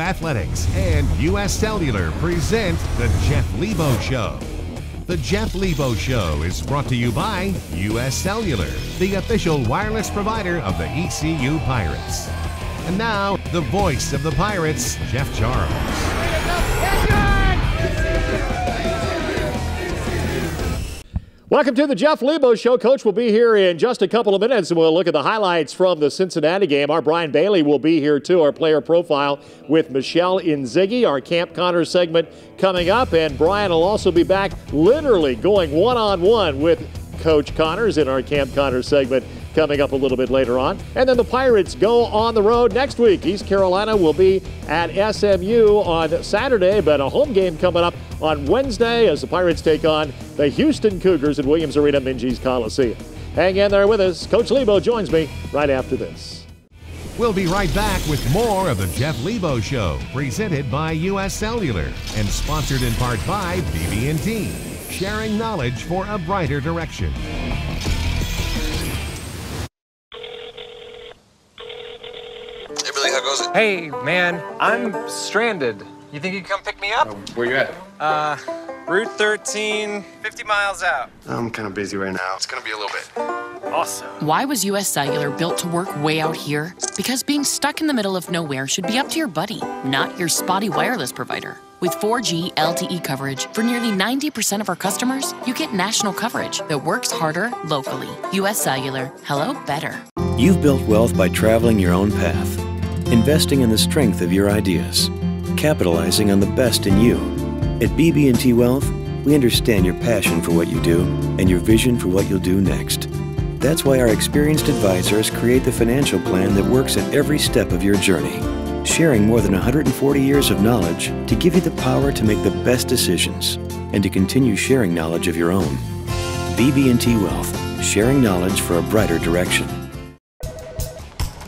Athletics and U.S. Cellular present The Jeff Lebo Show. The Jeff Lebo Show is brought to you by U.S. Cellular, the official wireless provider of the ECU Pirates. And now, the voice of the Pirates, Jeff Charles. Welcome to the Jeff Lebo Show. Coach will be here in just a couple of minutes, and we'll look at the highlights from the Cincinnati game. Our Brian Bailey will be here, too, our player profile with Michelle Inzighi, our Camp Connors segment coming up. And Brian will also be back literally going one-on-one with Coach Connors in our Camp Connors segment coming up a little bit later on. And then the Pirates go on the road next week. East Carolina will be at SMU on Saturday, but a home game coming up on Wednesday as the Pirates take on the Houston Cougars at Williams Arena, Minges Coliseum. Hang in there with us. Coach Lebo joins me right after this. We'll be right back with more of the Jeff Lebo Show, presented by U.S. Cellular and sponsored in part by BB&T, sharing knowledge for a brighter direction. How goes it? Hey, man, I'm stranded. You think you can come pick me up? Where you at? Route 13, 50 miles out. I'm kind of busy right now. It's going to be a little bit. Awesome. Why was U.S. Cellular built to work way out here? Because being stuck in the middle of nowhere should be up to your buddy, not your spotty wireless provider. With 4G LTE coverage for nearly 90% of our customers, you get national coverage that works harder locally. U.S. Cellular. Hello, better. You've built wealth by traveling your own path, investing in the strength of your ideas, capitalizing on the best in you. At BB&T Wealth, we understand your passion for what you do and your vision for what you'll do next. That's why our experienced advisors create the financial plan that works at every step of your journey, sharing more than 140 years of knowledge to give you the power to make the best decisions and to continue sharing knowledge of your own. BB&T Wealth, sharing knowledge for a brighter direction.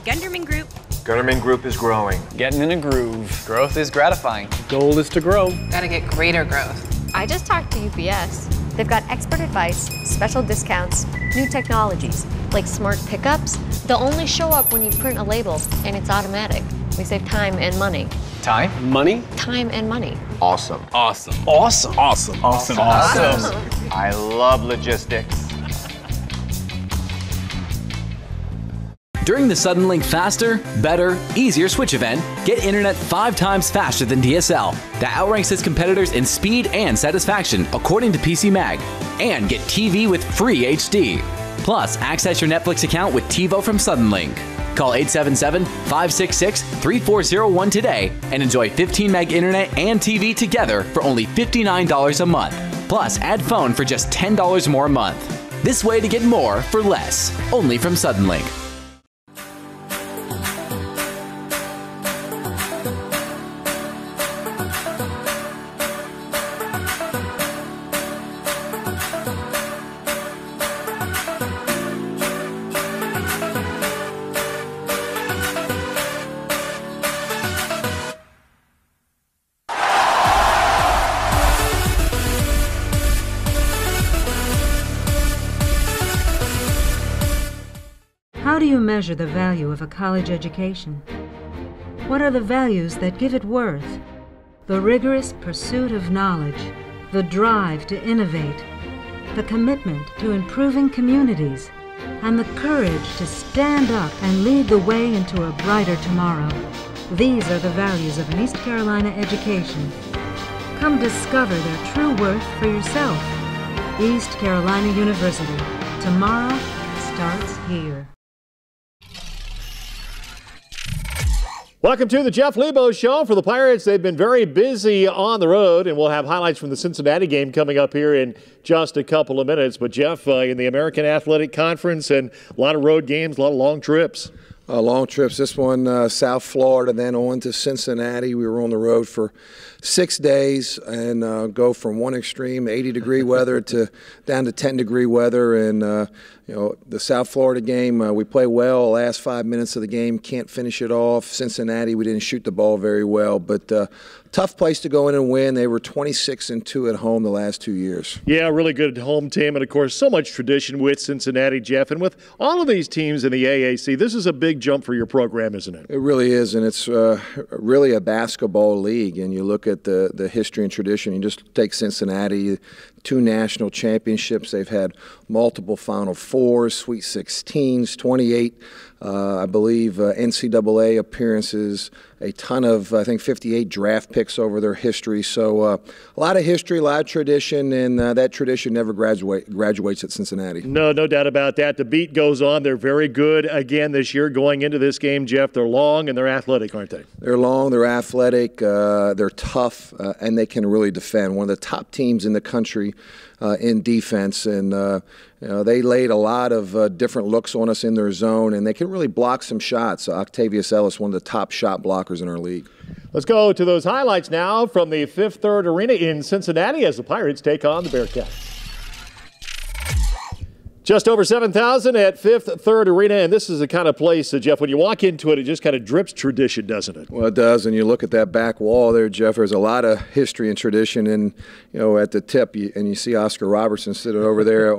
Gunderman Group. Gunderman Group is growing. Getting in a groove. Growth is gratifying. Goal is to grow. Gotta get greater growth. I just talked to UPS. They've got expert advice, special discounts, new technologies, like smart pickups. They'll only show up when you print a label, and it's automatic. We save time and money. Time? Money? Time and money. Awesome. Awesome. Awesome. Awesome. Awesome. Awesome. I love logistics. During the Suddenlink Faster, Better, Easier Switch event, get internet 5 times faster than DSL. That outranks its competitors in speed and satisfaction, according to PC Mag. And get TV with free HD. Plus, access your Netflix account with TiVo from Suddenlink. Call 877-566-3401 today and enjoy 15 meg internet and TV together for only $59 a month. Plus, add phone for just $10 more a month. This way to get more for less. Only from Suddenlink. How do you measure the value of a college education? What are the values that give it worth? The rigorous pursuit of knowledge, the drive to innovate, the commitment to improving communities, and the courage to stand up and lead the way into a brighter tomorrow. These are the values of an East Carolina education. Come discover their true worth for yourself. East Carolina University. Tomorrow starts here. Welcome to the Jeff Lebo Show. For the Pirates, they've been very busy on the road, and we'll have highlights from the Cincinnati game coming up here in just a couple of minutes. But, Jeff, in the American Athletic Conference and a lot of road games, a lot of long trips. Long trips. This one, South Florida, then on to Cincinnati. We were on the road for 6 days and go from one extreme, 80-degree weather, to down to 10-degree weather. And, the South Florida game, we play well. Last 5 minutes of the game, can't finish it off. Cincinnati, we didn't shoot the ball very well. But tough place to go in and win. They were 26-2 at home the last 2 years. Yeah, really good home team. And, of course, so much tradition with Cincinnati, Jeff. And with all of these teams in the AAC, this is a big big jump for your program, isn't it? It really is, and it's really a basketball league. And you look at the history and tradition. You just take Cincinnati, 2 national championships. They've had multiple Final Fours, Sweet 16s, 28, I believe, NCAA appearances, a ton of, I think, 58 draft picks over their history. So a lot of history, a lot of tradition, and that tradition never graduates at Cincinnati. No doubt about that. The beat goes on. They're very good again this year going into this game, Jeff. They're long and they're athletic, aren't they? They're long, they're athletic, they're tough, and they can really defend. One of the top teams in the country in defense, and they laid a lot of different looks on us in their zone, and they can really block some shots. Octavius Ellis, one of the top shot blockers in our league. Let's go to those highlights now from the Fifth Third Arena in Cincinnati as the Pirates take on the Bearcats. Just over 7,000 at Fifth Third Arena, and this is the kind of place, Jeff, when you walk into it, it just kind of drips tradition, doesn't it? Well, it does, and you look at that back wall there, Jeff, there's a lot of history and tradition, and, at the tip, and you see Oscar Robertson sitting over there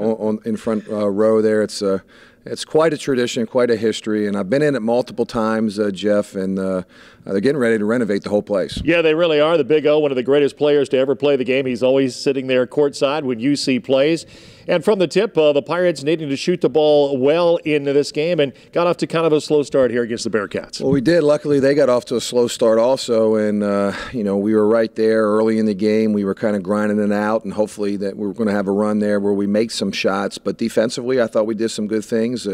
in front row there. It's quite a tradition, quite a history, and I've been in it multiple times, Jeff, and they're getting ready to renovate the whole place. Yeah, they really are. The Big O, one of the greatest players to ever play the game. He's always sitting there courtside when UC plays. And from the tip, the Pirates needing to shoot the ball well into this game and got off to kind of a slow start here against the Bearcats. Well, we did. Luckily, they got off to a slow start also, and, we were right there early in the game. We were kind of grinding it out, and hopefully that we were going to have a run there where we make some shots. But defensively, I thought we did some good things.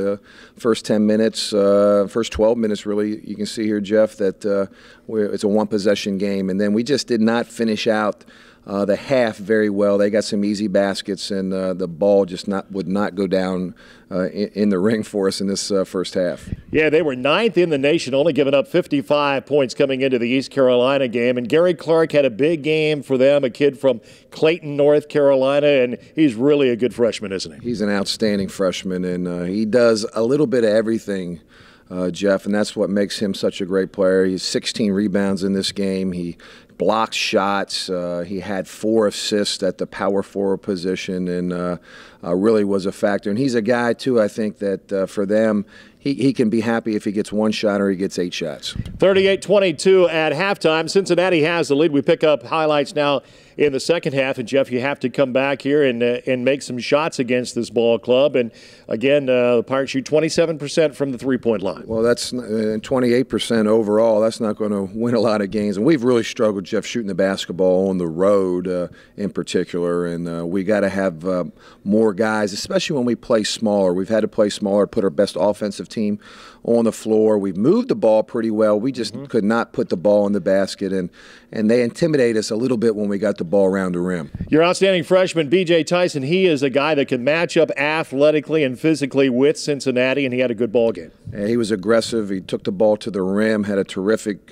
First 10 minutes, first 12 minutes, really, you can see here, Jeff, that it's a one-possession game. And then we just did not finish out the half very well. They got some easy baskets, and the ball just would not go down in the ring for us in this first half. Yeah, they were 9th in the nation, only giving up 55 points coming into the East Carolina game. And Gary Clark had a big game for them, a kid from Clayton, North Carolina, and he's really a good freshman, isn't he? He's an outstanding freshman, and he does a little bit of everything, Jeff, and that's what makes him such a great player. He's 16 rebounds in this game. He blocked shots. He had 4 assists at the power forward position, and really was a factor. And he's a guy, too, I think, that for them, he can be happy if he gets 1 shot or he gets 8 shots. 38-22 at halftime. Cincinnati has the lead. We pick up highlights now in the second half. And, Jeff, you have to come back here and make some shots against this ball club. And, again, the Pirates shoot 27% from the three-point line. Well, that's 28% overall. That's not going to win a lot of games. And we've really struggled, Jeff, shooting the basketball on the road in particular. And we got to have more guys, especially when we play smaller. We've had to play smaller, put our best offensive team on the floor. We've moved the ball pretty well. We just could not put the ball in the basket, and they intimidate us a little bit when we got the ball around the rim. Your outstanding freshman, B.J. Tyson, he is a guy that can match up athletically and physically with Cincinnati, and he had a good ball game. Yeah, he was aggressive. He took the ball to the rim, had a terrific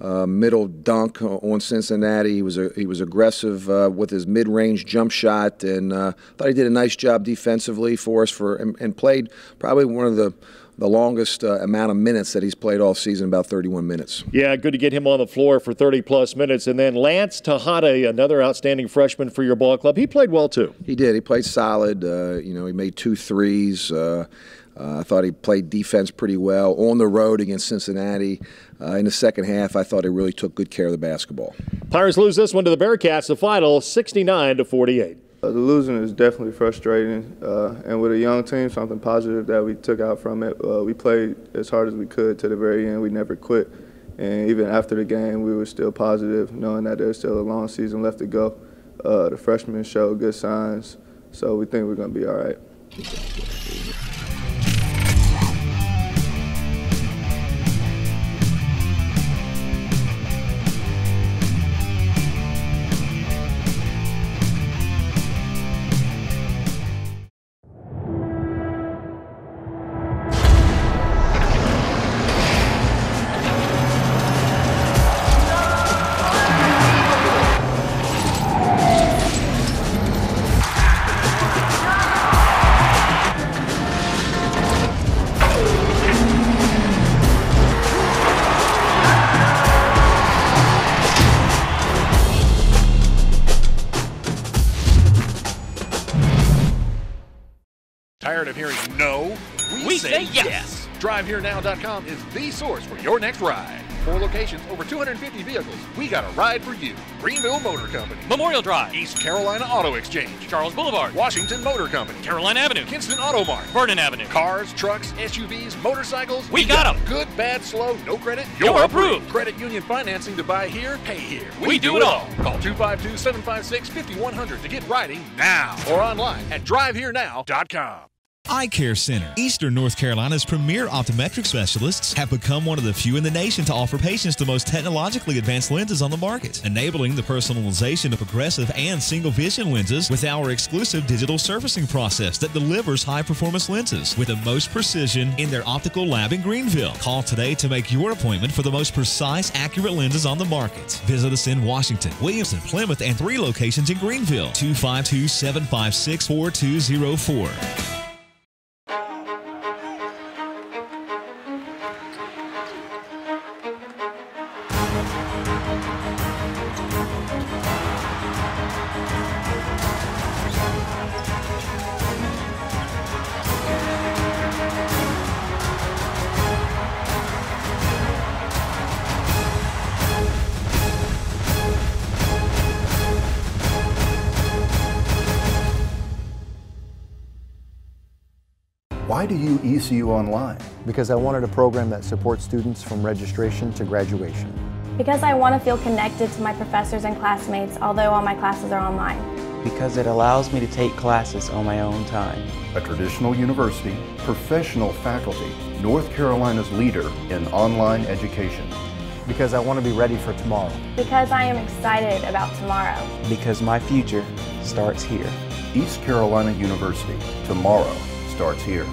middle dunk on Cincinnati. He was aggressive with his mid-range jump shot, and thought he did a nice job defensively for us and played probably one of the longest amount of minutes that he's played all season, about 31 minutes. Yeah, good to get him on the floor for 30-plus minutes. And then Lance Tejada, another outstanding freshman for your ball club. He played well, too. He did. He played solid. He made 2 threes. I thought he played defense pretty well on the road against Cincinnati. In the second half, I thought he really took good care of the basketball. Pirates lose this one to the Bearcats, the final 69-48. The losing is definitely frustrating, and with a young team, something positive that we took out from it. We played as hard as we could to the very end. We never quit, and even after the game, we were still positive, knowing that there's still a long season left to go. The freshmen showed good signs, so we think we're going to be all right. Tired of hearing no? We say yes. DriveHereNow.com is the source for your next ride. 4 locations, over 250 vehicles. We got a ride for you. Greenville Motor Company, Memorial Drive, East Carolina Auto Exchange, Charles Boulevard, Washington Motor Company, Carolina Avenue, Kinston Auto Mart, Vernon Avenue. Cars, trucks, SUVs, motorcycles. We got them. Good, bad, slow, no credit. You're approved. Credit union financing to buy here, pay here. We do it all. Call 252-756-5100 to get riding now or online at DriveHereNow.com. Eye Care Center. Eastern North Carolina's premier optometric specialists have become one of the few in the nation to offer patients the most technologically advanced lenses on the market, enabling the personalization of progressive and single vision lenses with our exclusive digital surfacing process that delivers high-performance lenses with the most precision in their optical lab in Greenville. Call today to make your appointment for the most precise, accurate lenses on the market. Visit us in Washington, Williamson, Plymouth, and 3 locations in Greenville. 252-756-4204. Why do you ECU Online? Because I wanted a program that supports students from registration to graduation. Because I want to feel connected to my professors and classmates, although all my classes are online. Because it allows me to take classes on my own time. A traditional university, professional faculty, North Carolina's leader in online education. Because I want to be ready for tomorrow. Because I am excited about tomorrow. Because my future starts here. East Carolina University. Tomorrow starts here.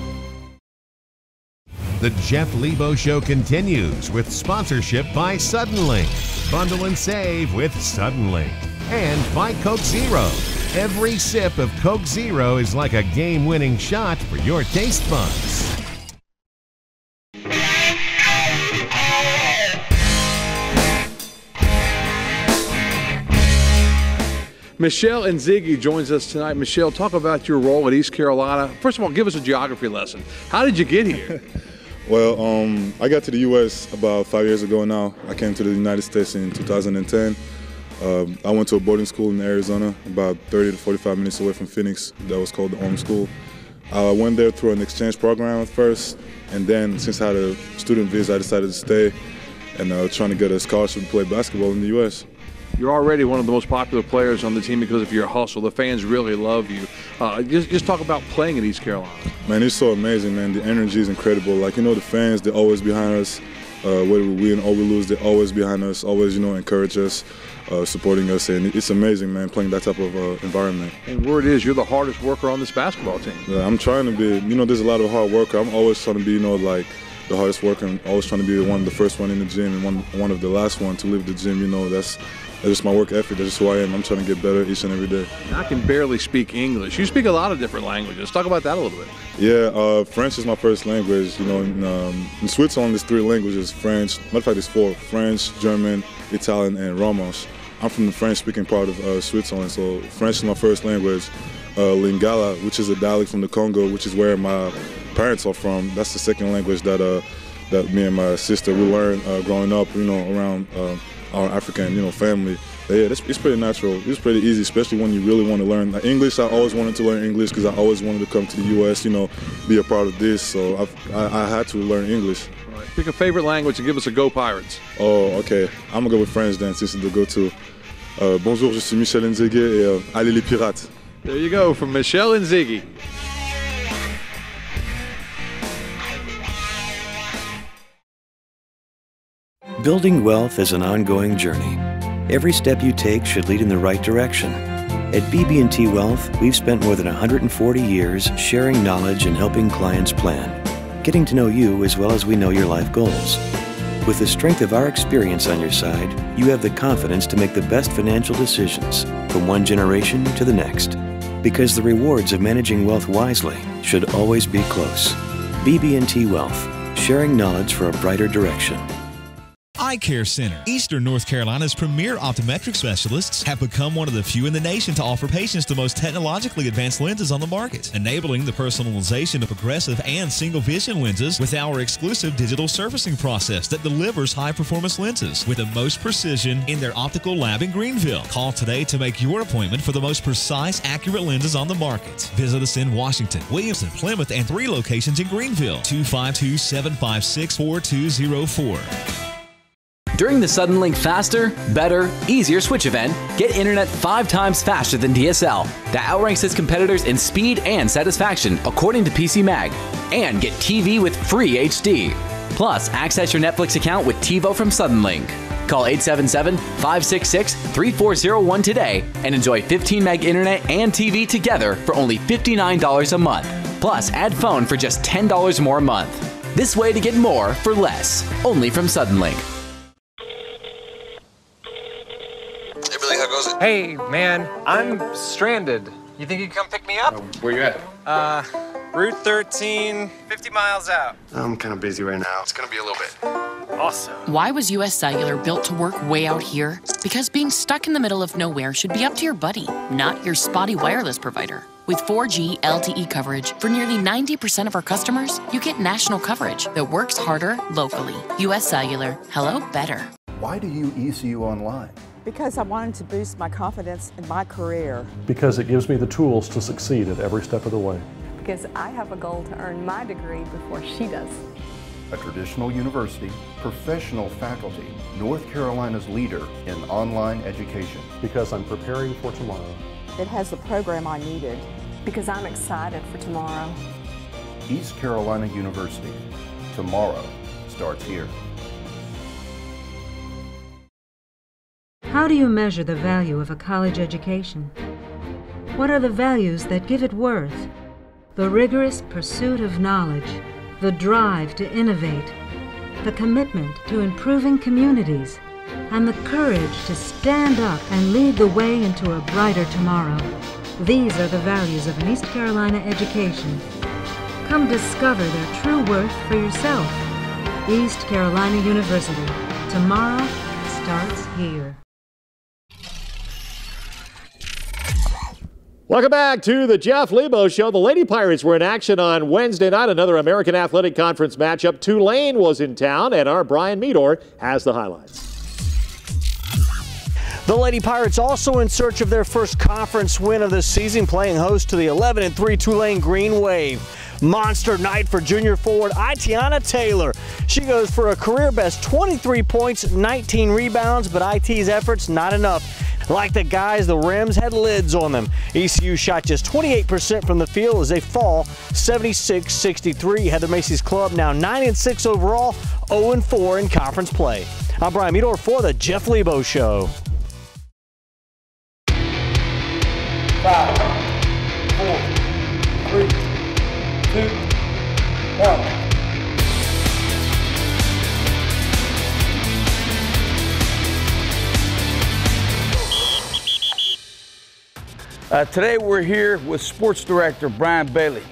The Jeff Lebo Show continues with sponsorship by Suddenlink. Bundle and save with Suddenlink. And by Coke Zero. Every sip of Coke Zero is like a game-winning shot for your taste buds. Michelle Nzigi joins us tonight. Michelle, talk about your role at East Carolina. First of all, give us a geography lesson. How did you get here? Well, I got to the U.S. about 5 years ago now. I came to the United States in 2010. I went to a boarding school in Arizona, about 30 to 45 minutes away from Phoenix. That was called the Orm School. I went there through an exchange program at first, and then since I had a student visa, I decided to stay and trying to get a scholarship to play basketball in the U.S. You're already one of the most popular players on the team because of your hustle. The fans really love you. Just talk about playing at East Carolina. Man, it's so amazing, man. The energy is incredible. Like, the fans, they're always behind us. Whether we win or we lose, they're always behind us, always, encourage us, supporting us. And it's amazing, man, playing that type of environment. And word is you're the hardest worker on this basketball team. Yeah, I'm trying to be. There's a lot of hard work. I'm always trying to be, like, the hardest worker. I'm always trying to be one of the first one in the gym and one of the last one to leave the gym. That's just my work ethic. That's just who I am. I'm trying to get better each and every day. I can barely speak English. You speak a lot of different languages. Talk about that a little bit. Yeah, French is my first language. In Switzerland, there's 3 languages. French, matter of fact, there's 4. French, German, Italian, and Romansh. I'm from the French-speaking part of Switzerland, so French is my first language. Lingala, which is a dialect from the Congo, which is where my parents are from. That's the second language that me and my sister we learned growing up, around our African, family. But yeah, it's pretty natural. It's pretty easy, especially when you really want to learn. Like English, I always wanted to learn English because I always wanted to come to the U.S., be a part of this. So I had to learn English. All right. Pick a favorite language and give us a Go Pirates. Oh, okay. I'm going to go with French then, since it's the go-to. Bonjour, je suis Michel Nzigi et allez les pirates. There you go, from Michelle Nzigi. Building wealth is an ongoing journey. Every step you take should lead in the right direction. At BB&T Wealth, we've spent more than 140 years sharing knowledge and helping clients plan, getting to know you as well as we know your life goals. With the strength of our experience on your side, you have the confidence to make the best financial decisions from one generation to the next. Because the rewards of managing wealth wisely should always be close. BB&T Wealth, sharing knowledge for a brighter direction. Eye Care Center. Eastern North Carolina's premier optometric specialists have become one of the few in the nation to offer patients the most technologically advanced lenses on the market, enabling the personalization of progressive and single vision lenses with our exclusive digital surfacing process that delivers high-performance lenses with the most precision in their optical lab in Greenville. Call today to make your appointment for the most precise, accurate lenses on the market. Visit us in Washington, Williamson, Plymouth, and 3 locations in Greenville. 252-756-4204. During the Suddenlink Faster, Better, Easier Switch event, get internet 5 times faster than DSL. That outranks its competitors in speed and satisfaction, according to PC Mag. And get TV with free HD. Plus, access your Netflix account with TiVo from Suddenlink. Call 877-566-3401 today and enjoy 15 meg internet and TV together for only $59 a month. Plus, add phone for just $10 more a month. This way to get more for less. Only from Suddenlink. Hey, Billy, how goes it? Hey, man, I'm stranded. You think you can come pick me up? Where you at? Route 13, 50 miles out. I'm kind of busy right now. It's going to be a little bit. Awesome. Why was US Cellular built to work way out here? Because being stuck in the middle of nowhere should be up to your buddy, not your spotty wireless provider. With 4G LTE coverage for nearly 90% of our customers, you get national coverage that works harder locally. US Cellular. Hello, better. Why do you ECU online? Because I wanted to boost my confidence in my career. Because it gives me the tools to succeed at every step of the way. Because I have a goal to earn my degree before she does. A traditional university, professional faculty, North Carolina's leader in online education. Because I'm preparing for tomorrow. It has the program I needed. Because I'm excited for tomorrow. East Carolina University. Tomorrow starts here. How do you measure the value of a college education? What are the values that give it worth? The rigorous pursuit of knowledge, the drive to innovate, the commitment to improving communities, and the courage to stand up and lead the way into a brighter tomorrow. These are the values of an East Carolina education. Come discover their true worth for yourself. East Carolina University. Tomorrow starts here. Welcome back to the Jeff Lebo Show. The Lady Pirates were in action on Wednesday night, another American Athletic Conference matchup. Tulane was in town, and our Brian Meador has the highlights. The Lady Pirates also in search of their first conference win of the season, playing host to the 11-3 Tulane Green Wave. Monster night for junior forward Itiana Taylor. She goes for a career best 23 points, 19 rebounds, but IT's efforts not enough. Like the guys, the Rims had lids on them. ECU shot just 28% from the field as they fall 76-63. Heather Macy's club now 9-6 overall, 0-4 in conference play. I'm Brian Meador for the Jeff Lebo Show. 5, 4, 3, 2, 1. Today we're here with Sports Director Brian Bailey.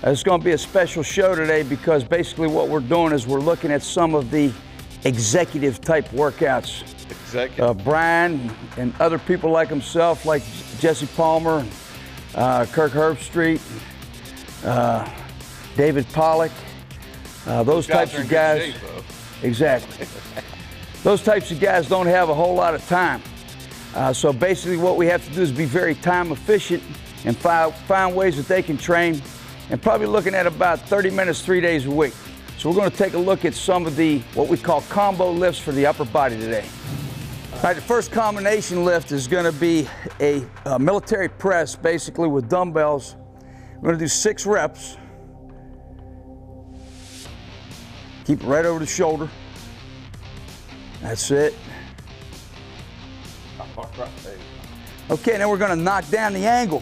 It's going to be a special show today because basically what we're doing is we're looking at some of the executive type workouts. Brian and other people like himself, like Jesse Palmer, Kirk Herbstreit, David Pollock, those types of guys. Exactly. Those types of guys don't have a whole lot of time. So basically what we have to do is be very time efficient and find ways that they can train, and probably looking at about 30 minutes, 3 days a week. So we're going to take a look at some of the, what we call combo lifts for the upper body today. All right, the first combination lift is going to be a military press, basically with dumbbells. We're going to do 6 reps. Keep it right over the shoulder. That's it. Okay, now we're going to knock down the angle.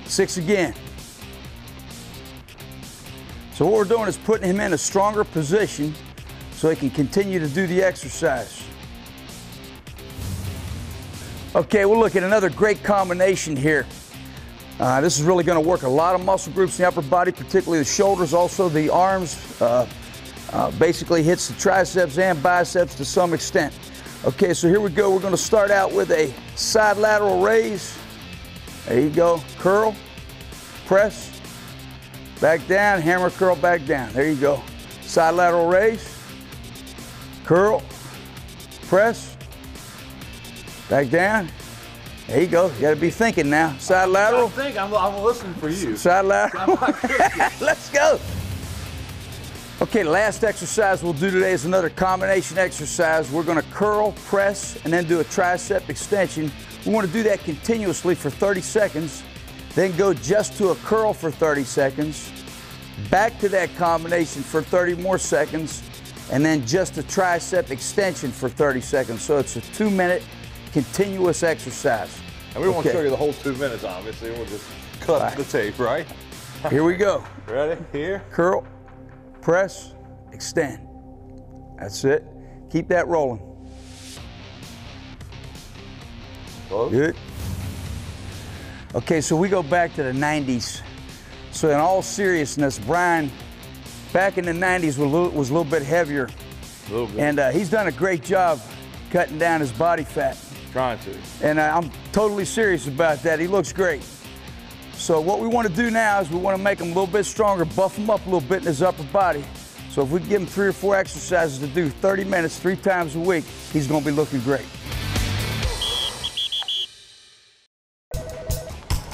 6 again. So what we're doing is putting him in a stronger position so he can continue to do the exercise. Okay, we'll look at another great combination here. This is really going to work a lot of muscle groups in the upper body, particularly the shoulders, also the arms. Basically hits the triceps and biceps to some extent. Okay, so here we go. We're going to start out with a side lateral raise. There you go. Curl, press, back down, hammer curl, back down. There you go. Side lateral raise, curl, press, back down. There you go. You got to be thinking now. Side lateral. I'm listening for you. Side lateral. Let's go. Okay, the last exercise we'll do today is another combination exercise. We're going to curl, press, and then do a tricep extension. We want to do that continuously for 30 seconds, then go just to a curl for 30 seconds, back to that combination for 30 more seconds, and then just a tricep extension for 30 seconds. So it's a 2-minute continuous exercise. And we won't show you the whole 2 minutes, obviously. We'll just cut the tape, right? Here we go. Ready? Here. Curl, press, extend. That's it. Keep that rolling. Close. Good. Okay, so we go back to the 90s. So in all seriousness, Brian, back in the 90s was a little bit heavier. A little bit. And he's done a great job cutting down his body fat. Trying to. And I'm totally serious about that. He looks great. So what we want to do now is we want to make him a little bit stronger, buff him up a little bit in his upper body. So if we give him 3 or 4 exercises to do 30 minutes, 3 times a week, he's going to be looking great.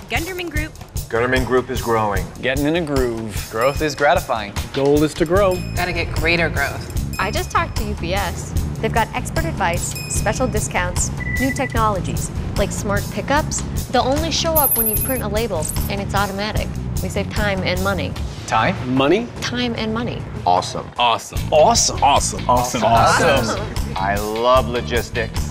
Gunderman Group. Gunderman Group is growing. Getting in a groove. Growth is gratifying. Goal is to grow. Gotta get greater growth. I just talked to UPS. They've got expert advice, special discounts, new technologies, like smart pickups. They'll only show up when you print a label, and it's automatic. We save time and money. Time? Money? Time and money. Awesome. Awesome. Awesome. Awesome. Awesome. Awesome. I love logistics.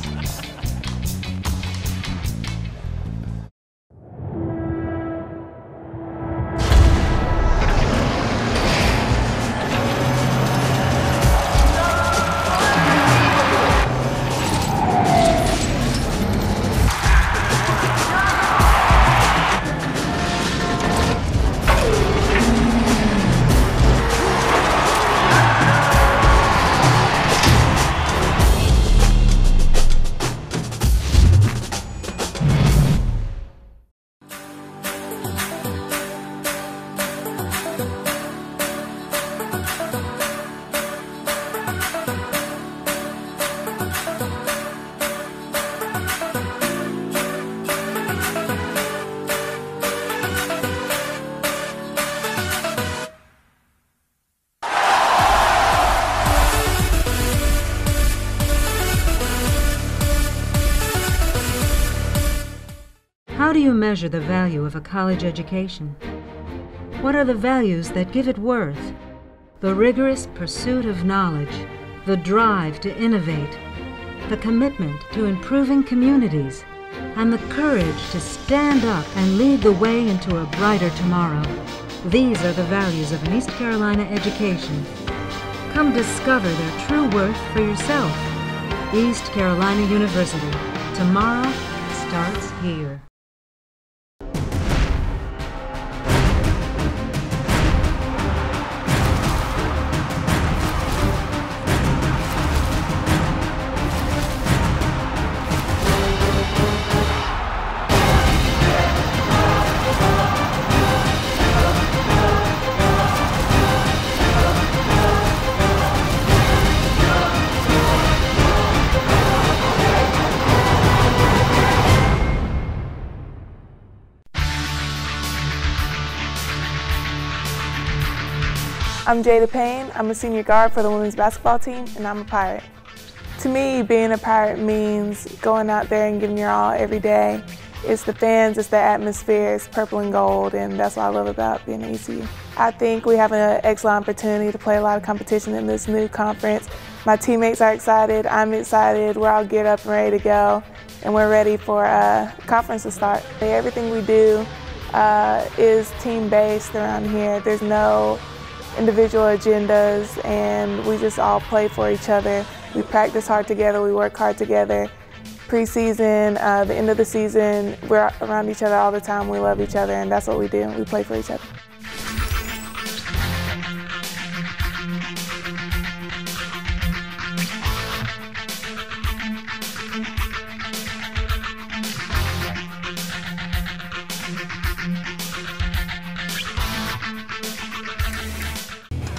How do you measure the value of a college education? What are the values that give it worth? The rigorous pursuit of knowledge, the drive to innovate, the commitment to improving communities, and the courage to stand up and lead the way into a brighter tomorrow. These are the values of an East Carolina education. Come discover their true worth for yourself. East Carolina University. Tomorrow starts here. I'm Jada Payne. I'm a senior guard for the women's basketball team, and I'm a Pirate. To me, being a Pirate means going out there and giving your all every day. It's the fans, it's the atmosphere, it's purple and gold, and that's what I love about being at ECU. I think we have an excellent opportunity to play a lot of competition in this new conference. My teammates are excited, I'm excited, we're all geared up and ready to go, and we're ready for conference to start. Everything we do is team-based around here. There's no individual agendas, and we just all play for each other. We practice hard together, we work hard together. Pre-season, the end of the season, we're around each other all the time. We love each other, and that's what we do. We play for each other.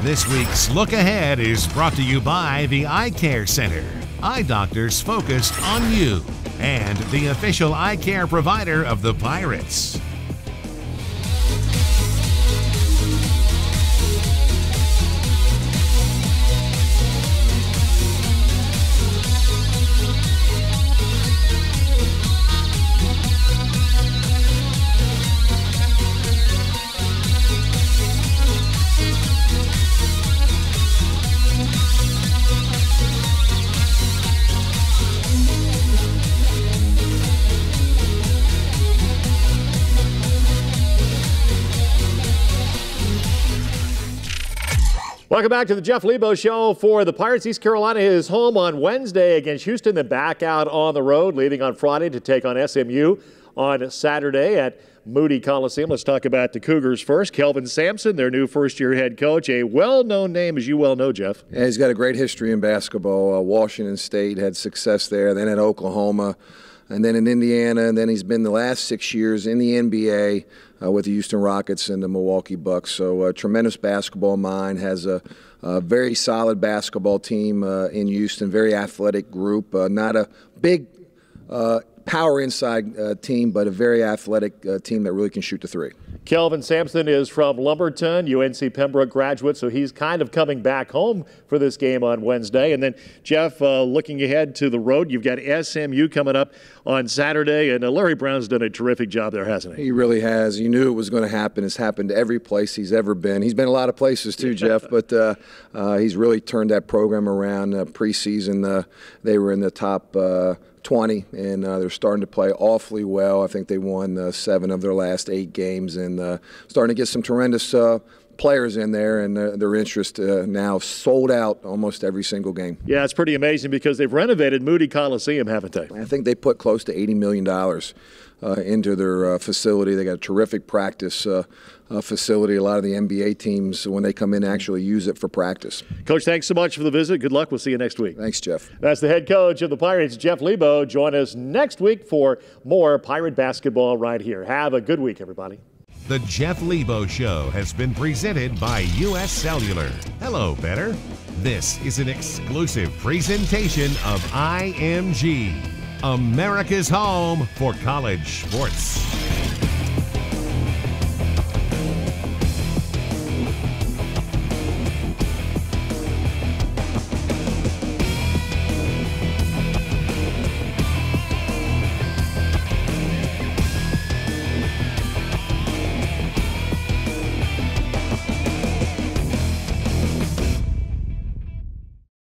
This week's Look Ahead is brought to you by the Eye Care Center. Eye doctors focused on you. And the official eye care provider of the Pirates. Welcome back to the Jeff Lebo Show for the Pirates. East Carolina is home on Wednesday against Houston, then back out on the road, leaving on Friday to take on SMU on Saturday at Moody Coliseum. Let's talk about the Cougars first. Kelvin Sampson, their new first-year head coach, a well-known name, as you well know, Jeff. Yeah, he's got a great history in basketball. Washington State had success there, then at Oklahoma, and then in Indiana, and then he's been the last 6 years in the NBA with the Houston Rockets and the Milwaukee Bucks. So a tremendous basketball mind, has a very solid basketball team in Houston, very athletic group, not a big power inside team, but a very athletic team that really can shoot the three. Kelvin Sampson is from Lumberton, UNC Pembroke graduate, so he's kind of coming back home for this game on Wednesday. And then, Jeff, looking ahead to the road, you've got SMU coming up on Saturday, and Larry Brown's done a terrific job there, hasn't he? He really has. You knew it was going to happen. It's happened every place he's ever been. He's been a lot of places too, Jeff, but he's really turned that program around. Preseason, they were in the top 20, and they're starting to play awfully well. I think they won 7 of their last 8 games, and starting to get some tremendous players in there, and their interest now sold out almost every single game. Yeah, it's pretty amazing because they've renovated Moody Coliseum, haven't they? I think they put close to $80 million into their facility. They got a terrific practice facility. A lot of the NBA teams, when they come in, actually use it for practice. Coach, thanks so much for the visit. Good luck. We'll see you next week. Thanks, Jeff. That's the head coach of the Pirates, Jeff Lebo. Join us next week for more Pirate basketball right here. Have a good week, everybody. The Jeff Lebo Show has been presented by U.S. Cellular. Hello, Better. This is an exclusive presentation of IMG, America's home for college sports.